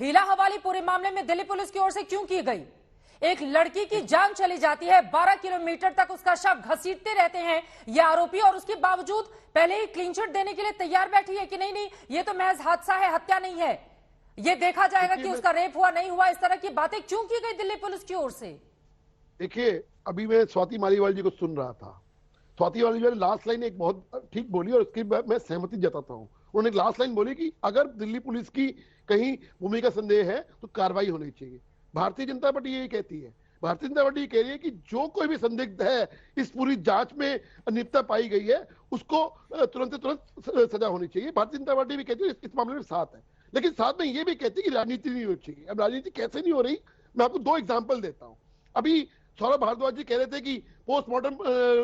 हीला हवाली पूरे मामले में दिल्ली पुलिस की ओर से क्यों की गई? एक लड़की की जान चली जाती है, 12 किलोमीटर तक उसका शव घसीटते रहते हैं ये आरोपी, और उसके बावजूद पहले ही क्लीन चिट देने के लिए तैयार बैठी है कि नहीं नहीं ये तो महज हादसा है, हत्या नहीं है, ये देखा जाएगा कि उसका रेप हुआ नहीं हुआ। इस तरह की बातें क्यों की गई दिल्ली पुलिस की ओर से? देखिए, अभी मैं स्वाति मालीवाल जी को सुन रहा था। स्वाति मालीवाल लास्ट लाइन एक बहुत ठीक बोली और उसकी मैं सहमति जताता हूँ। उन्होंने लास्ट लाइन बोली कि अगर दिल्ली पुलिस की कहीं भूमिका संदेह है तो कार्रवाई होनी चाहिए। भारतीय जनता पार्टी यही कहती है। भारतीय जनता पार्टी कह रही है कि जो कोई भी संदिग्ध है, इस पूरी जांच में अनियमितता पाई गई है, उसको तुरंत सजा होनी चाहिए। भारतीय जनता पार्टी भी कहती है इस मामले में साथ है, लेकिन साथ में ये भी कहती है कि राजनीति नहीं होनी चाहिए। अब राजनीति कैसे नहीं हो रही, मैं आपको दो एग्जाम्पल देता हूँ। अभी सौरभ भारद्वाज जी कह रहे थे कि पोस्टमार्टम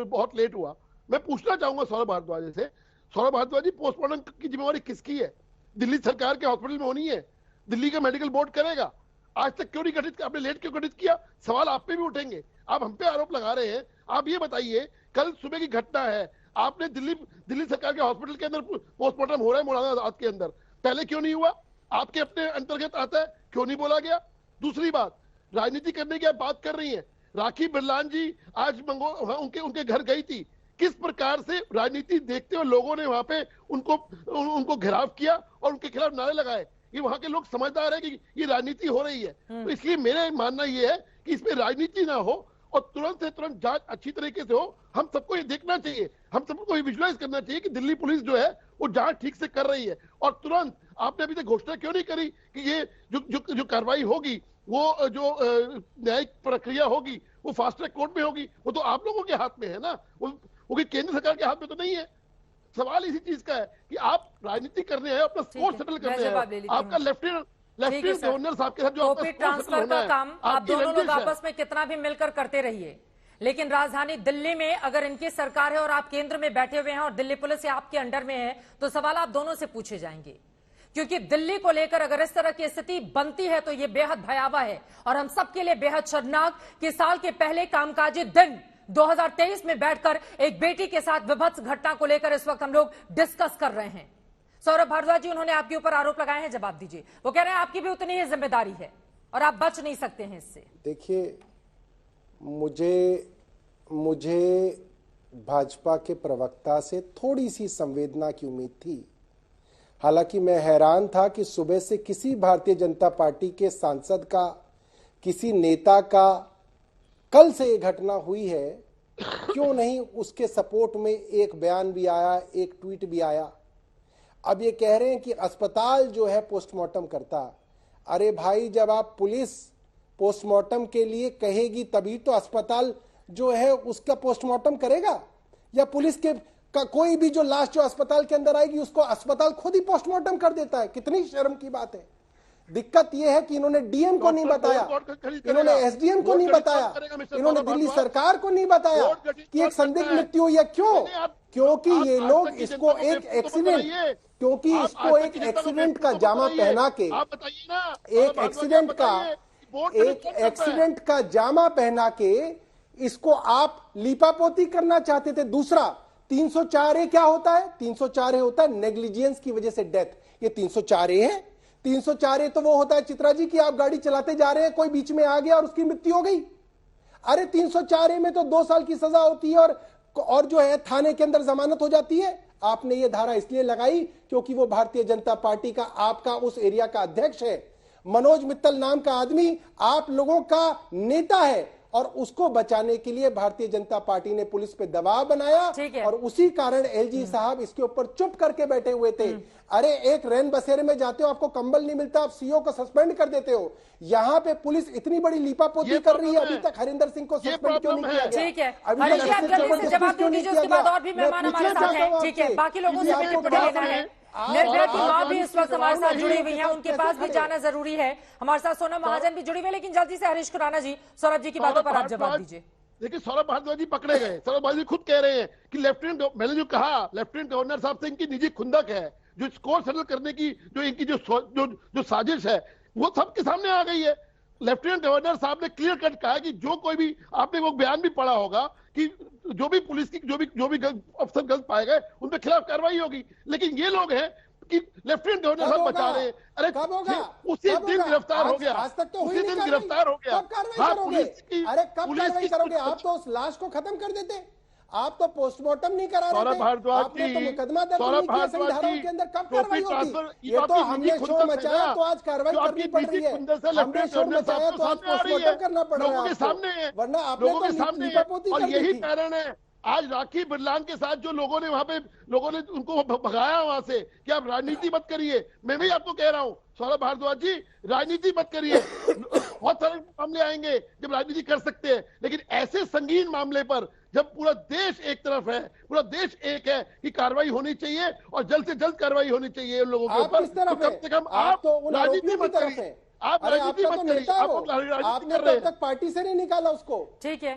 बहुत लेट हुआ। मैं पूछना चाहूंगा सौरभ भारद्वाज से, सौरभ भारद्वाज जी, पोस्टमार्टम की जिम्मेवारी किसकी है? दिल्ली सरकार के हॉस्पिटल में होनी है, दिल्ली का मेडिकल बोर्ड करेगा। आज तक क्यों नहीं गठित, आपने लेट क्यों गठित किया? सवाल आप पे भी उठेंगे। आप हम पे आरोप लगा रहे हैं। आप ये बताइए, कल सुबह की घटना है, आपने दिल्ली सरकार के हॉस्पिटल के अंदर पोस्टमार्टम हो रहा है मुरादाबाद के अंदर, पहले क्यों नहीं हुआ? आपके अपने अंतर्गत आता है, क्यों नहीं बोला गया? दूसरी बात, राजनीति करने की आप बात कर रही है। राखी बिरलान जी आज उनके घर गई थी। किस प्रकार से राजनीति देखते हुए लोगों ने वहां पे उनको घेराव किया और उनके खिलाफ नारे लगाए। ये वहां के लोग समझदार है कि ये राजनीति हो रही है। तो इसलिए मेरा मानना ये है कि इसमें राजनीति ना हो और तुरंत से तुरंत जांच अच्छी तरीके से हो। हम सबको ये देखना चाहिए, हम सबको ये विजुअलाइज करना चाहिए कि दिल्ली पुलिस जो है वो जांच ठीक से कर रही है। और तुरंत आपने अभी तक घोषणा क्यों नहीं करी कि ये जो कार्रवाई होगी, वो जो न्यायिक प्रक्रिया होगी, वो फास्ट ट्रैक कोर्ट में होगी? वो तो आप लोगों के हाथ में है ना, वो केंद्र सरकार के हाथ में तो नहीं है। सवाल इसी चीज का है कि आप राजनीति करने हैं, अपना स्कोर सेटल करने हैं। आपका लेफ्टिनेंट गवर्नर साहब के साथ जो ट्रांसफर का काम आप दोनों लोग आपस में कितना भी मिलकर करते रहिए, लेकिन राजधानी दिल्ली में अगर इनकी सरकार है और आप केंद्र में बैठे हुए हैं और दिल्ली पुलिस आपके अंडर में है, तो सवाल आप दोनों से पूछे जाएंगे। क्योंकि दिल्ली को लेकर अगर इस तरह की स्थिति बनती है तो यह बेहद भयावह है और हम सबके लिए बेहद शर्मनाक कि साल के पहले कामकाजी दिन 2023 में बैठकर एक बेटी के साथ विभत्स घटना को लेकर इस वक्त हम लोग डिस्कस कर रहे हैं। सौरभ भारद्वाज जी, उन्होंने आपके ऊपर आरोप लगाए हैं, जवाब दीजिए। वो कह रहे हैं आपकी भी उतनी ही जिम्मेदारी है और आप बच नहीं सकते हैं इससे। देखिए, मुझे भाजपा के प्रवक्ता से थोड़ी सी संवेदना की उम्मीद थी। हालांकि मैं हैरान था कि सुबह से किसी भारतीय जनता पार्टी के सांसद का, किसी नेता का, कल से ये घटना हुई है, क्यों नहीं उसके सपोर्ट में एक बयान भी आया, एक ट्वीट भी आया। अब ये कह रहे हैं कि अस्पताल जो है पोस्टमार्टम करता। अरे भाई, जब आप पुलिस पोस्टमार्टम के लिए कहेगी तभी तो अस्पताल जो है उसका पोस्टमार्टम करेगा, या पुलिस के का कोई भी जो लाश जो अस्पताल के अंदर आएगी उसको अस्पताल खुद ही पोस्टमार्टम कर देता है। कितनी शर्म की बात है। दिक्कत यह है कि इन्होंने डीएम को नहीं बताया, इन्होंने एसडीएम को नहीं बताया, इन्होंने दिल्ली सरकार को नहीं बताया कि एक संदिग्ध मृत्यु हुई है। क्यों? क्योंकि ये लोग इसको एक एक्सीडेंट का जामा पहना के, एक एक्सीडेंट का जामा पहना के इसको आप लीपापोती करना चाहते थे। दूसरा, 304A क्या होता है? 304A होता है नेग्लिजेंस की वजह से डेथ। ये 304A है। 304A तो वो होता है चित्रा जी की आप गाड़ी चलाते जा रहे हैं, कोई बीच में आ गया और उसकी मृत्यु हो गई। अरे 304A में तो 2 साल की सजा होती है और जो है थाने के अंदर जमानत हो जाती है। आपने ये धारा इसलिए लगाई क्योंकि वो भारतीय जनता पार्टी का, आपका उस एरिया का अध्यक्ष है। मनोज मित्तल नाम का आदमी आप लोगों का नेता है और उसको बचाने के लिए भारतीय जनता पार्टी ने पुलिस पे दबाव बनाया और उसी कारण एलजी साहब इसके ऊपर चुप करके बैठे हुए थे। अरे एक रैन बसेरे में जाते हो, आपको कंबल नहीं मिलता, आप सीओ को सस्पेंड कर देते हो। यहाँ पे पुलिस इतनी बड़ी लीपापोती कर रही है, अभी तक हरिंदर सिंह को सस्पेंड क्यों नहीं किया गया? ठीक है, अभी तक जवाब दूंगी, उसके बाद और भी मेहमान हमारे साथ हैं। ठीक है, बाकी लोगों से भी टिप्पणी लेना है। निर्भया की मां भी इस वक्त हमारे साथ जुड़ी हुई हैं, उनके पास भी जाना जरूरी है। हमारे साथ सोनम महाजन भी जुड़ी हुई है, लेकिन जल्दी से हरीश खुराना जी, सौरभ जी की बातों पर आप जवाब दीजिए। देखिए, सौरभ भारद्वाज जी पकड़े गए। सौरभ भारद्वाज जी खुद कह रहे हैं कि मैंने जो कहा, लेफ्टिनेंट गवर्नर साहब से इनकी निजी खुंदक है। जो स्कोर सेटल करने की जो इनकी जो साजिश है वो सबके सामने आ गई है। लेफ्टिनेंट गवर्नर साहब ने क्लियर कट कहा कि जो कोई भी, आपने वो बयान भी पढ़ा होगा कि जो भी पुलिस की जो भी अफसर गलत पाए गए उन पर खिलाफ कार्रवाई होगी। लेकिन ये लोग हैं कि लेफ्टिनेंट गवर्नर कब साहब होगा? बचा रहे हैं। अरे कब होगा? उसी कब दिन होगा? गिरफ्तार हो आज- गया, आज तक तो हुई उसी नहीं दिन कार्रवाई। गिरफ्तार हो गया। कब कार्रवाई हाँ, करोगे? पुलिस की, अरे कब पुलिस कार्रवाई की करोगे? आप तो उस लाश को खत्म कर देते। आप तो पोस्टमार्टम नहीं करा रहे सौरभ थे। भारद्वाज आपने जी, तो मुकदमा दर्ज सौरभ नहीं किया भारद्वाज संविधानों जी, के अंदर। कब टोपी कार्रवाई ट्रांसफर, होती? ये ये तो तो आपकी हमने निजी शोर खुंदस है मचाया ना, तो आज कार्रवाई जो करनी आपकी पड़ निजी रही है। खुंदस है, हमने लेफ्टिनेंट शोर गवर्नर मचाया साहब तो आज सामने आ रही है, पोस्टमार्टम करना पड़ रहा है लोगों के आपको। सामने है, वरना आपने लोगों के तो सामने है। लीपापोती और कर दी यही थी। कारण है आज राखी बिरलान के साथ जो लोगों ने वहां पे, लोगों ने उनको भगाया वहां से कि आप राजनीति मत करिए। मैं भी आपको कह रहा हूं सौरभ भारद्वाज जी, राजनीति मत करिए। बहुत सारे मामले आएंगे जब राजनीति कर सकते हैं, लेकिन ऐसे संगीन मामले पर जब पूरा देश एक तरफ है, पूरा देश एक है कि कार्रवाई होनी चाहिए और जल्द से जल्द कार्रवाई होनी चाहिए उन लोगों के आप ऊपर, किस तरफ तो कम से कम आप तो उन राजनीति आरोपियों की मत तरफ करिए। हैं। आप अरे राजनीति आपका मत तो करिए, नेता आप हो, लोग राजनीति आपने कर तो रहे अब हैं। तक पार्टी से नहीं निकाला उसको। ठीक है,